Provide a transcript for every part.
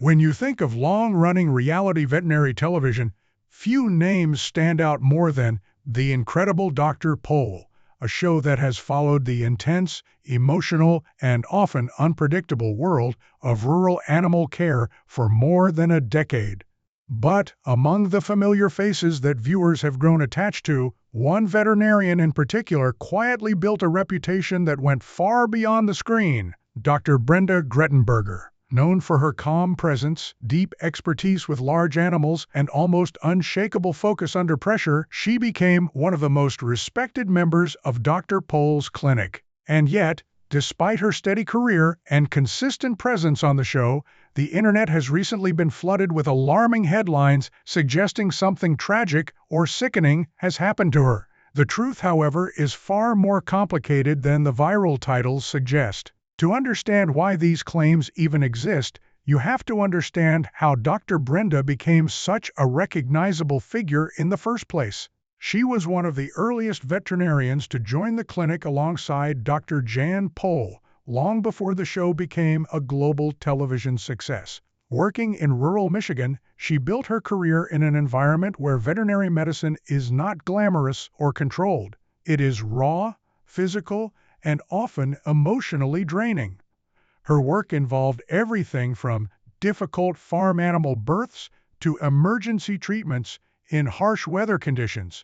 When you think of long-running reality veterinary television, few names stand out more than The Incredible Dr. Pol, a show that has followed the intense, emotional, and often unpredictable world of rural animal care for more than a decade. But among the familiar faces that viewers have grown attached to, one veterinarian in particular quietly built a reputation that went far beyond the screen: Dr. Brenda Grettenberger. Known for her calm presence, deep expertise with large animals, and almost unshakable focus under pressure, she became one of the most respected members of Dr. Pol's clinic. And yet, despite her steady career and consistent presence on the show, the internet has recently been flooded with alarming headlines suggesting something tragic or sickening has happened to her. The truth, however, is far more complicated than the viral titles suggest. To understand why these claims even exist, you have to understand how Dr. Brenda became such a recognizable figure in the first place. She was one of the earliest veterinarians to join the clinic alongside Dr. Jan Pol, long before the show became a global television success. Working in rural Michigan, she built her career in an environment where veterinary medicine is not glamorous or controlled. It is raw, physical, and often emotionally draining. Her work involved everything from difficult farm animal births to emergency treatments in harsh weather conditions,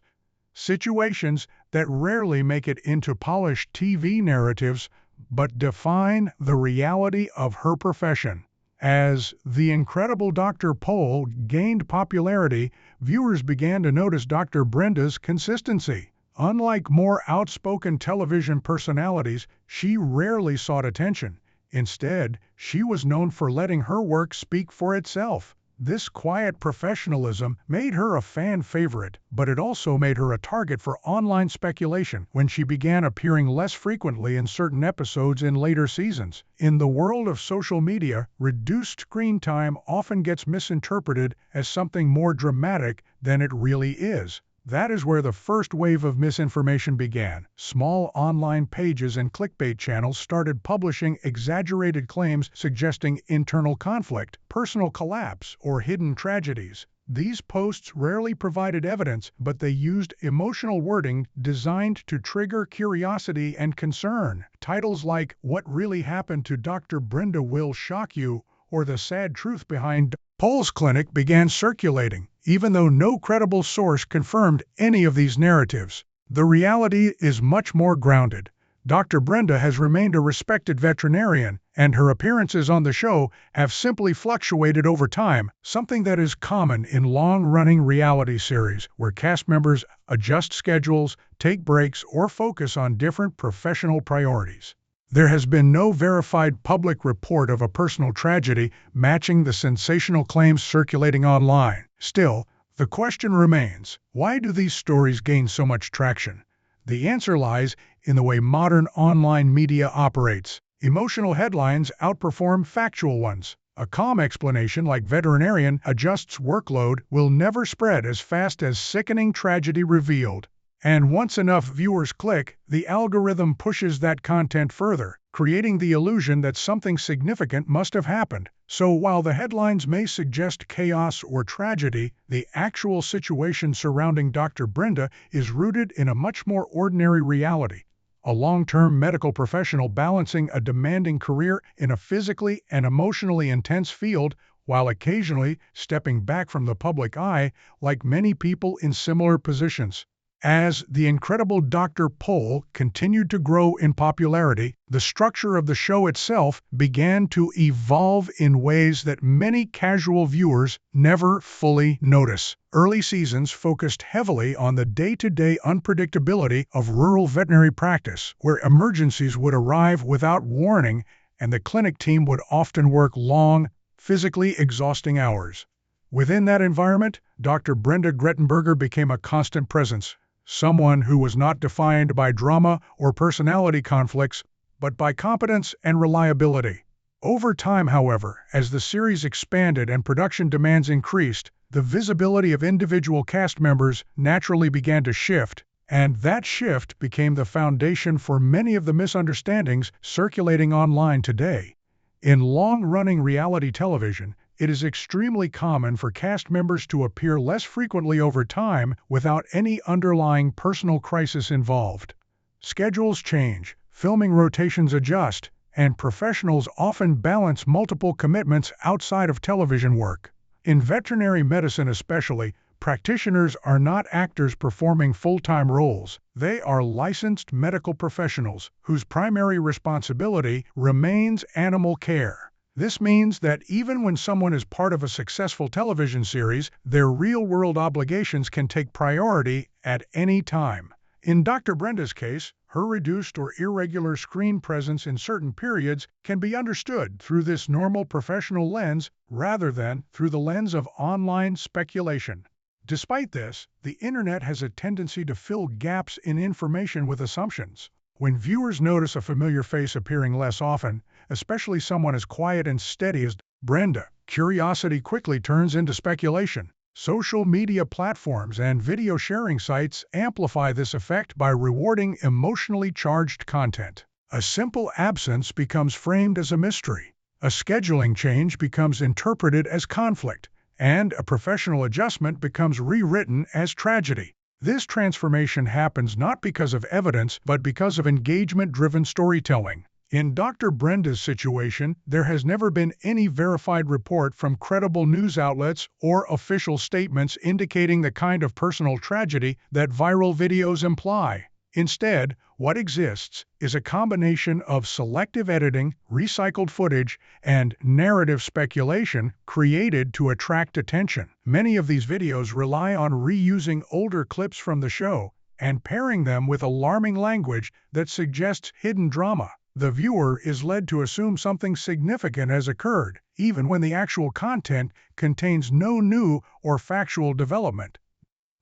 situations that rarely make it into polished TV narratives but define the reality of her profession. As The Incredible Dr. Pol gained popularity, viewers began to notice Dr. Brenda's consistency. Unlike more outspoken television personalities, she rarely sought attention. Instead, she was known for letting her work speak for itself. This quiet professionalism made her a fan favorite, but it also made her a target for online speculation when she began appearing less frequently in certain episodes in later seasons. In the world of social media, reduced screen time often gets misinterpreted as something more dramatic than it really is. That is where the first wave of misinformation began. Small online pages and clickbait channels started publishing exaggerated claims suggesting internal conflict, personal collapse, or hidden tragedies. These posts rarely provided evidence, but they used emotional wording designed to trigger curiosity and concern. Titles like "What Really Happened to Dr. Brenda Will Shock You" or "The Sad Truth Behind Pol's Clinic" began circulating, even though no credible source confirmed any of these narratives. The reality is much more grounded. Dr. Brenda has remained a respected veterinarian, and her appearances on the show have simply fluctuated over time, something that is common in long-running reality series where cast members adjust schedules, take breaks, or focus on different professional priorities. There has been no verified public report of a personal tragedy matching the sensational claims circulating online. Still, the question remains: why do these stories gain so much traction? The answer lies in the way modern online media operates. Emotional headlines outperform factual ones. A calm explanation like "veterinarian adjusts workload" will never spread as fast as sickening tragedy revealed. And once enough viewers click, the algorithm pushes that content further, creating the illusion that something significant must have happened. So while the headlines may suggest chaos or tragedy, the actual situation surrounding Dr. Brenda is rooted in a much more ordinary reality. A long-term medical professional balancing a demanding career in a physically and emotionally intense field, while occasionally stepping back from the public eye, like many people in similar positions. As The Incredible Dr. Pol continued to grow in popularity, the structure of the show itself began to evolve in ways that many casual viewers never fully notice. Early seasons focused heavily on the day-to-day unpredictability of rural veterinary practice, where emergencies would arrive without warning and the clinic team would often work long, physically exhausting hours. Within that environment, Dr. Brenda Grettenberger became a constant presence. Someone who was not defined by drama or personality conflicts, but by competence and reliability. Over time, however, as the series expanded and production demands increased, the visibility of individual cast members naturally began to shift, and that shift became the foundation for many of the misunderstandings circulating online today. In long-running reality television, It is extremely common for cast members to appear less frequently over time without any underlying personal crisis involved. Schedules change, filming rotations adjust, and professionals often balance multiple commitments outside of television work. In veterinary medicine especially, practitioners are not actors performing full-time roles. They are licensed medical professionals whose primary responsibility remains animal care. This means that even when someone is part of a successful television series, their real-world obligations can take priority at any time. In Dr. Brenda's case, her reduced or irregular screen presence in certain periods can be understood through this normal professional lens rather than through the lens of online speculation. Despite this, the internet has a tendency to fill gaps in information with assumptions. When viewers notice a familiar face appearing less often, especially someone as quiet and steady as Brenda, curiosity quickly turns into speculation. Social media platforms and video sharing sites amplify this effect by rewarding emotionally charged content. A simple absence becomes framed as a mystery. A scheduling change becomes interpreted as conflict, and a professional adjustment becomes rewritten as tragedy. This transformation happens not because of evidence, but because of engagement-driven storytelling. In Dr. Brenda's situation, there has never been any verified report from credible news outlets or official statements indicating the kind of personal tragedy that viral videos imply. Instead, what exists is a combination of selective editing, recycled footage, and narrative speculation created to attract attention. Many of these videos rely on reusing older clips from the show and pairing them with alarming language that suggests hidden drama. The viewer is led to assume something significant has occurred, even when the actual content contains no new or factual development.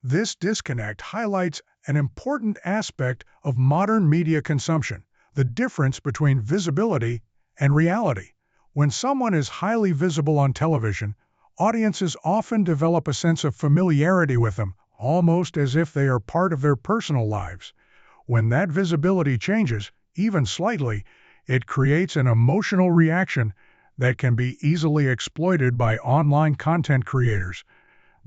This disconnect highlights an important aspect of modern media consumption, the difference between visibility and reality. When someone is highly visible on television, audiences often develop a sense of familiarity with them, almost as if they are part of their personal lives. When that visibility changes, even slightly, it creates an emotional reaction that can be easily exploited by online content creators.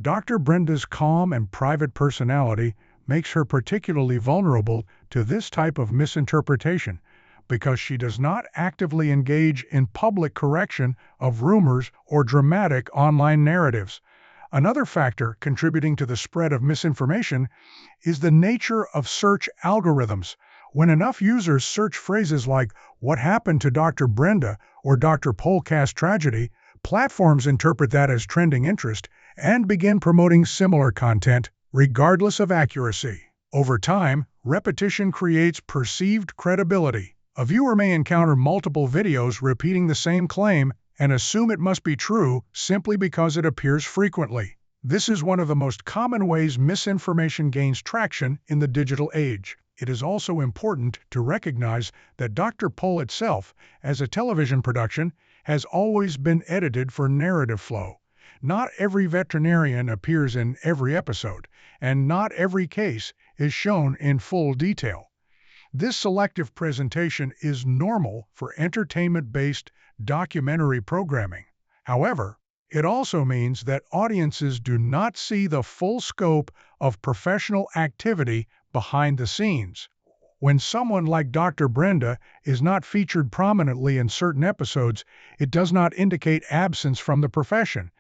Dr. Brenda's calm and private personality makes her particularly vulnerable to this type of misinterpretation because she does not actively engage in public correction of rumors or dramatic online narratives. Another factor contributing to the spread of misinformation is the nature of search algorithms. When enough users search phrases like, "What happened to Dr. Brenda?" or "Dr. Polcast tragedy," platforms interpret that as trending interest and begin promoting similar content, regardless of accuracy. Over time, repetition creates perceived credibility. A viewer may encounter multiple videos repeating the same claim and assume it must be true simply because it appears frequently. This is one of the most common ways misinformation gains traction in the digital age. It is also important to recognize that Dr. Pol itself, as a television production, has always been edited for narrative flow. Not every veterinarian appears in every episode, and not every case is shown in full detail. This selective presentation is normal for entertainment-based documentary programming. However, it also means that audiences do not see the full scope of professional activity behind the scenes. When someone like Dr. Brenda is not featured prominently in certain episodes, it does not indicate absence from the profession.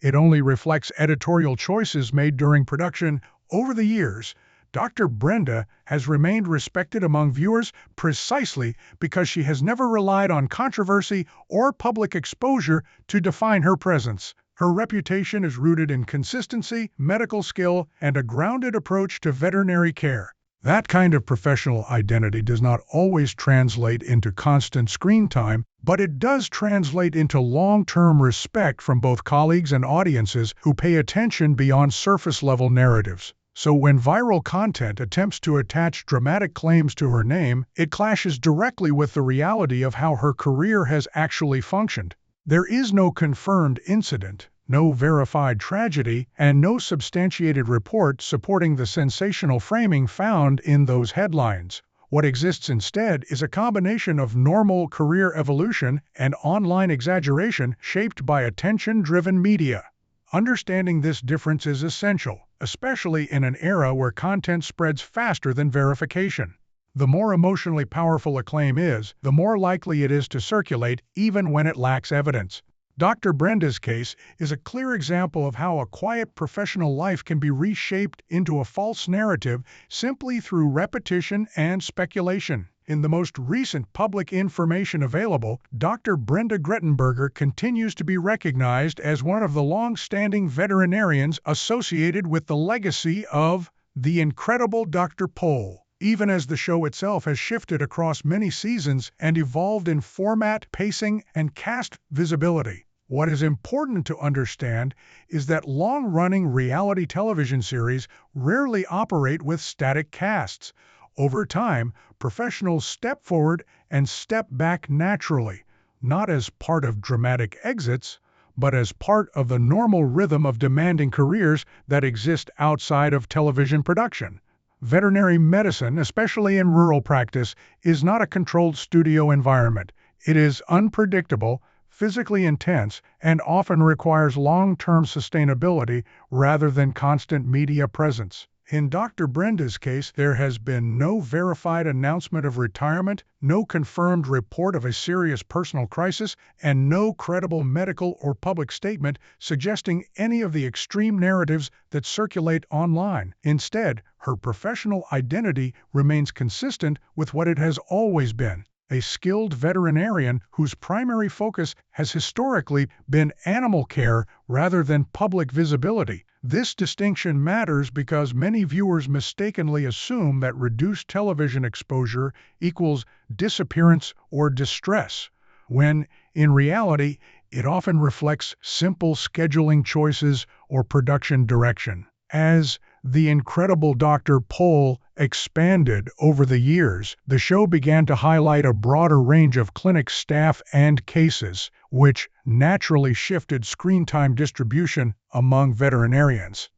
It only reflects editorial choices made during production. Over the years, Dr. Brenda has remained respected among viewers precisely because she has never relied on controversy or public exposure to define her presence. Her reputation is rooted in consistency, medical skill, and a grounded approach to veterinary care. That kind of professional identity does not always translate into constant screen time, but it does translate into long-term respect from both colleagues and audiences who pay attention beyond surface-level narratives. So when viral content attempts to attach dramatic claims to her name, it clashes directly with the reality of how her career has actually functioned. There is no confirmed incident, no verified tragedy, and no substantiated report supporting the sensational framing found in those headlines. What exists instead is a combination of normal career evolution and online exaggeration shaped by attention-driven media. Understanding this difference is essential, especially in an era where content spreads faster than verification. The more emotionally powerful a claim is, the more likely it is to circulate even when it lacks evidence. Dr. Brenda's case is a clear example of how a quiet professional life can be reshaped into a false narrative simply through repetition and speculation. In the most recent public information available, Dr. Brenda Grettenberger continues to be recognized as one of the long-standing veterinarians associated with the legacy of the incredible Dr. Pole. Even as the show itself has shifted across many seasons and evolved in format, pacing, and cast visibility. What is important to understand is that long-running reality television series rarely operate with static casts. Over time, professionals step forward and step back naturally, not as part of dramatic exits, but as part of the normal rhythm of demanding careers that exist outside of television production. Veterinary medicine, especially in rural practice, is not a controlled studio environment. It is unpredictable, physically intense, and often requires long-term sustainability rather than constant media presence. In Dr. Brenda's case, there has been no verified announcement of retirement, no confirmed report of a serious personal crisis, and no credible medical or public statement suggesting any of the extreme narratives that circulate online. Instead, her professional identity remains consistent with what it has always been: a skilled veterinarian whose primary focus has historically been animal care rather than public visibility. This distinction matters because many viewers mistakenly assume that reduced television exposure equals disappearance or distress, when, in reality, it often reflects simple scheduling choices or production direction. As The Incredible Dr. Pole expanded over the years, the show began to highlight a broader range of clinic staff and cases, which naturally shifted screen time distribution among veterinarians.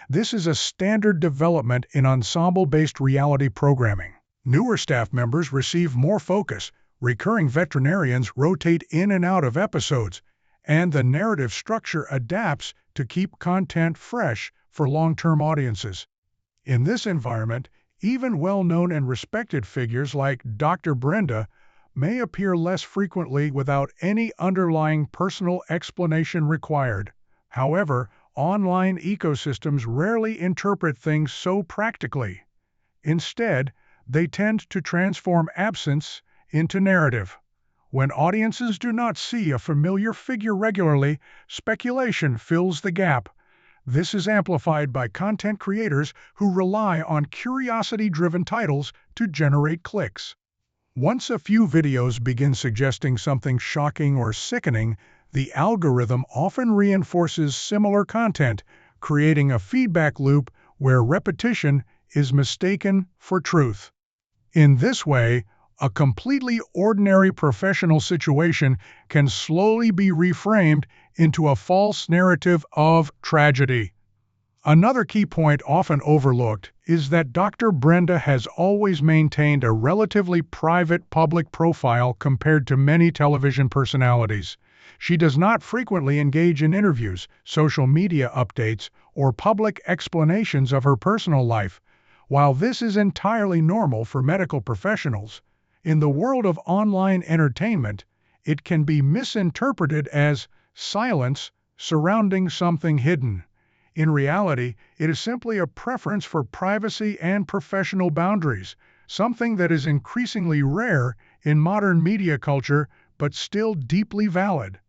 This is a standard development in ensemble-based reality programming. Newer staff members receive more focus, recurring veterinarians rotate in and out of episodes, and the narrative structure adapts to keep content fresh for long-term audiences. In this environment, even well-known and respected figures like Dr. Brenda may appear less frequently without any underlying personal explanation required. However, online ecosystems rarely interpret things so practically. Instead, they tend to transform absence into narrative. When audiences do not see a familiar figure regularly, speculation fills the gap. This is amplified by content creators who rely on curiosity-driven titles to generate clicks. Once a few videos begin suggesting something shocking or sickening, the algorithm often reinforces similar content, creating a feedback loop where repetition is mistaken for truth. In this way, a completely ordinary professional situation can slowly be reframed into a false narrative of tragedy. Another key point often overlooked is that Dr. Brenda has always maintained a relatively private public profile compared to many television personalities. She does not frequently engage in interviews, social media updates, or public explanations of her personal life. While this is entirely normal for medical professionals, in the world of online entertainment, it can be misinterpreted as silence surrounding something hidden. In reality, it is simply a preference for privacy and professional boundaries, something that is increasingly rare in modern media culture but still deeply valid.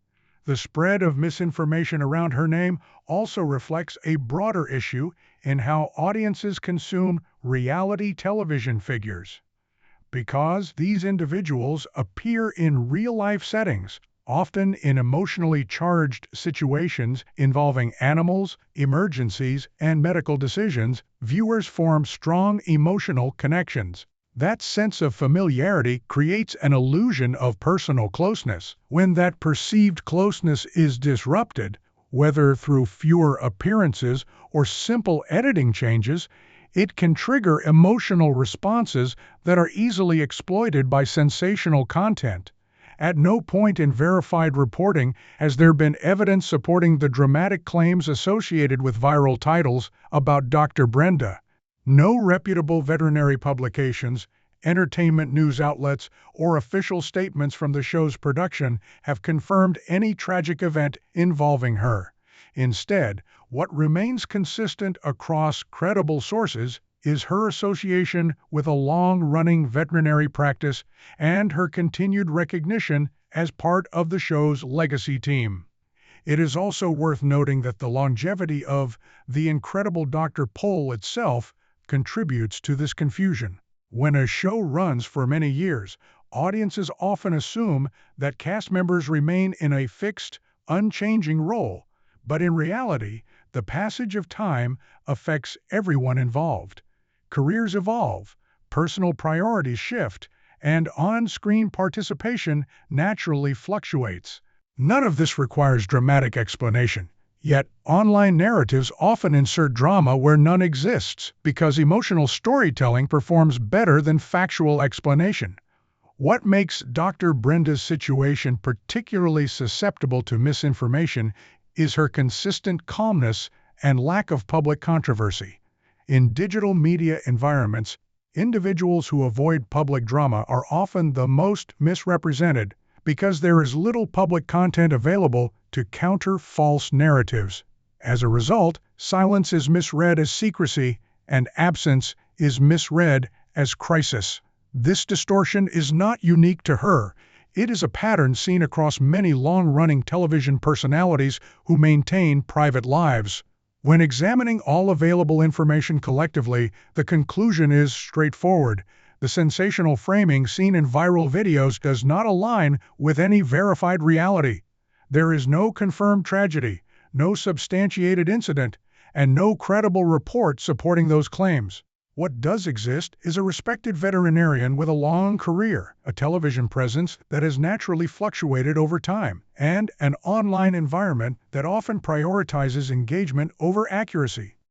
The spread of misinformation around her name also reflects a broader issue in how audiences consume reality television figures. Because these individuals appear in real-life settings, often in emotionally charged situations involving animals, emergencies, and medical decisions, viewers form strong emotional connections. That sense of familiarity creates an illusion of personal closeness. When that perceived closeness is disrupted, whether through fewer appearances or simple editing changes, It can trigger emotional responses that are easily exploited by sensational content. At no point in verified reporting has there been evidence supporting the dramatic claims associated with viral titles about Dr. Brenda. No reputable veterinary publications, entertainment news outlets, or official statements from the show's production have confirmed any tragic event involving her. Instead, what remains consistent across credible sources is her association with a long-running veterinary practice and her continued recognition as part of the show's legacy team. It is also worth noting that the longevity of The Incredible Dr. Pol itself contributes to this confusion. When a show runs for many years, audiences often assume that cast members remain in a fixed, unchanging role, but in reality, the passage of time affects everyone involved. Careers evolve, personal priorities shift, and on-screen participation naturally fluctuates. None of this requires dramatic explanation. Yet, online narratives often insert drama where none exists, because emotional storytelling performs better than factual explanation. What makes Dr. Brenda's situation particularly susceptible to misinformation is her consistent calmness and lack of public controversy. In digital media environments, individuals who avoid public drama are often the most misrepresented because there is little public content available to counter false narratives. As a result, silence is misread as secrecy, and absence is misread as crisis. This distortion is not unique to her. It is a pattern seen across many long-running television personalities who maintain private lives. When examining all available information collectively, the conclusion is straightforward. The sensational framing seen in viral videos does not align with any verified reality. There is no confirmed tragedy, no substantiated incident, and no credible report supporting those claims. What does exist is a respected veterinarian with a long career, a television presence that has naturally fluctuated over time, and an online environment that often prioritizes engagement over accuracy.